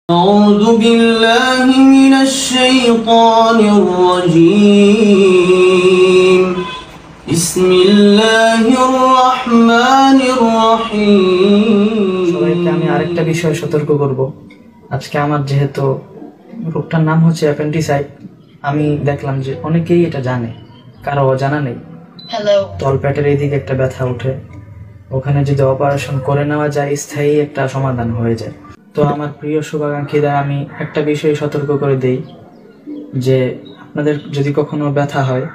أعوذ بالله من الشيطان الرجيم بسم الله الرحمن الرحيم সবাইকে আমি আরেকটা বিষয় সতর্ক করব। আজকে আমার যেহেতু রোগটার নাম হচ্ছে অ্যাপেন্ডিসাইট, আমি দেখলাম যে অনেকেই এটা জানে, কারো অজানা নেই। তলপেটের এইদিকে একটা ব্যথা ওঠে, ওখানে যদি অপারেশন করে নেওয়া যায় স্থায়ী একটা সমাধান হয়ে যায়। তো আমার প্রিয় শুভাকাঙ্ক্ষীদের আমি একটা বিষয়ে সতর্ক করে দেই যে আপনাদের যদি কখনো ব্যথা হয়,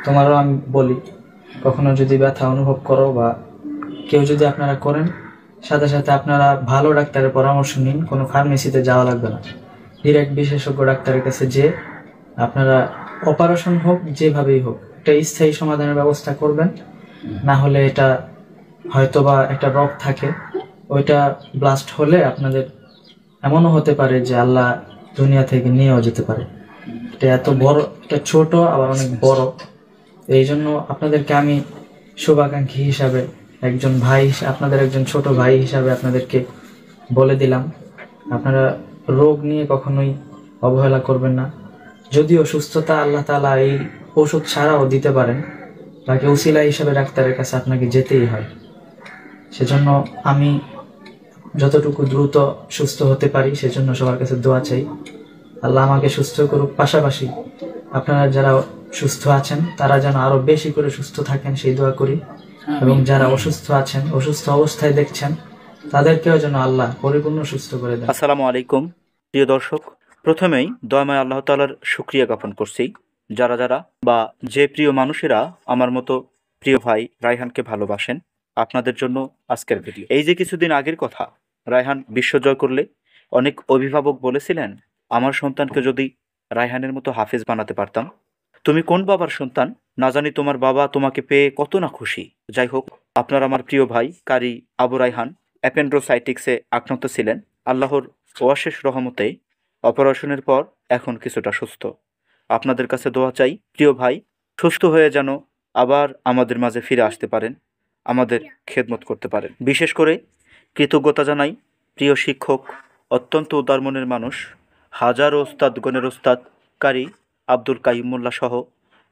তোমারও আমি বলি, কখনো যদি ব্যথা অনুভব করো বা কেউ যদি আপনারা করেন, সাথে সাথে আপনারা ভালো ডাক্তারের পরামর্শ নিন। কোনো ফার্মেসিতে যাওয়া লাগবে না, ডিরেক্ট বিশেষজ্ঞ ডাক্তারের কাছে যে আপনারা অপারেশন হোক যেভাবেই হোক একটা স্থায়ী সমাধানের ব্যবস্থা করবেন। না হলে এটা হয়তোবা একটা রোগ থাকে, ওইটা ব্লাস্ট হলে আপনাদের এমনও হতে পারে যে আল্লাহ দুনিয়া থেকে নিয়েও যেতে পারে। এটা এত বড়, এটা ছোট আবার অনেক বড়। এই জন্য আপনাদেরকে আমি শুভাকাঙ্ক্ষী হিসাবে, একজন ভাই, আপনাদের একজন ছোট ভাই হিসাবে আপনাদেরকে বলে দিলাম, আপনারা রোগ নিয়ে কখনোই অবহেলা করবেন না। যদিও সুস্থতা আল্লাহ তাআলা এই ওষুধ ছাড়াও দিতে পারেন, তাকে উসিলা হিসাবে ডাক্তারের কাছে আপনাকে যেতেই হয়। সেজন্য আমি যতটুকু দ্রুত সুস্থ হতে পারি সেজন্য সবার কাছে দোয়া চাই, আল্লাহ আমাকে সুস্থ করুক। পাশাপাশি আপনারা যারা সুস্থ আছেন তারা যেন আরো বেশি করে সুস্থ থাকেন সেই দোয়া করি, এবং যারা অসুস্থ আছেন, অসুস্থ অবস্থায় দেখছেন, তাদেরকেও যেন আল্লাহ পরিপূর্ণ সুস্থ করে দেন। আসসালামু আলাইকুম প্রিয় দর্শক, প্রথমেই দয়াময় আল্লাহ তাআলার শুকরিয়া জ্ঞাপন করছি যারা যারা বা যে প্রিয় মানুষেরা আমার মতো প্রিয় ভাই রায়হানকে ভালোবাসেন, আপনাদের জন্য আজকের ভিডিও। এই যে কিছুদিন আগের কথা, রায়হান বিশ্বজয় করলে অনেক অভিভাবক বলেছিলেন আমার সন্তানকে যদি রায়হানের মতো হাফেজ বানাতে পারতাম। তুমি কোন বাবার সন্তান না জানি, তোমার বাবা তোমাকে পেয়ে কত না খুশি। যাই হোক, আপনার আমার প্রিয় ভাই কারি আবু রায়হান অ্যাপেন্ড্রোসাইটিক্সে আক্রান্ত ছিলেন। আল্লাহর অশেষ রহমতে অপারেশনের পর এখন কিছুটা সুস্থ। আপনাদের কাছে দোয়া চাই প্রিয় ভাই সুস্থ হয়ে যেন আবার আমাদের মাঝে ফিরে আসতে পারেন, আমাদের খেদমত করতে পারেন। বিশেষ করে কৃতজ্ঞতা জানাই প্রিয় শিক্ষক, অত্যন্ত উদার মনের মানুষ, হাজারো ওস্তাদগণের ওস্তাদ কারি আব্দুল কাইয়ুম মোল্লা সহ,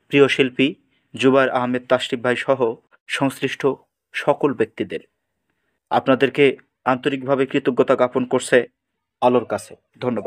প্রিয় শিল্পী জুবায়ের আহমেদ তাশরিফ ভাই সহ সংশ্লিষ্ট সকল ব্যক্তিদের। আপনাদেরকে আন্তরিকভাবে কৃতজ্ঞতা জ্ঞাপন করছে আলোর কাছে। ধন্যবাদ।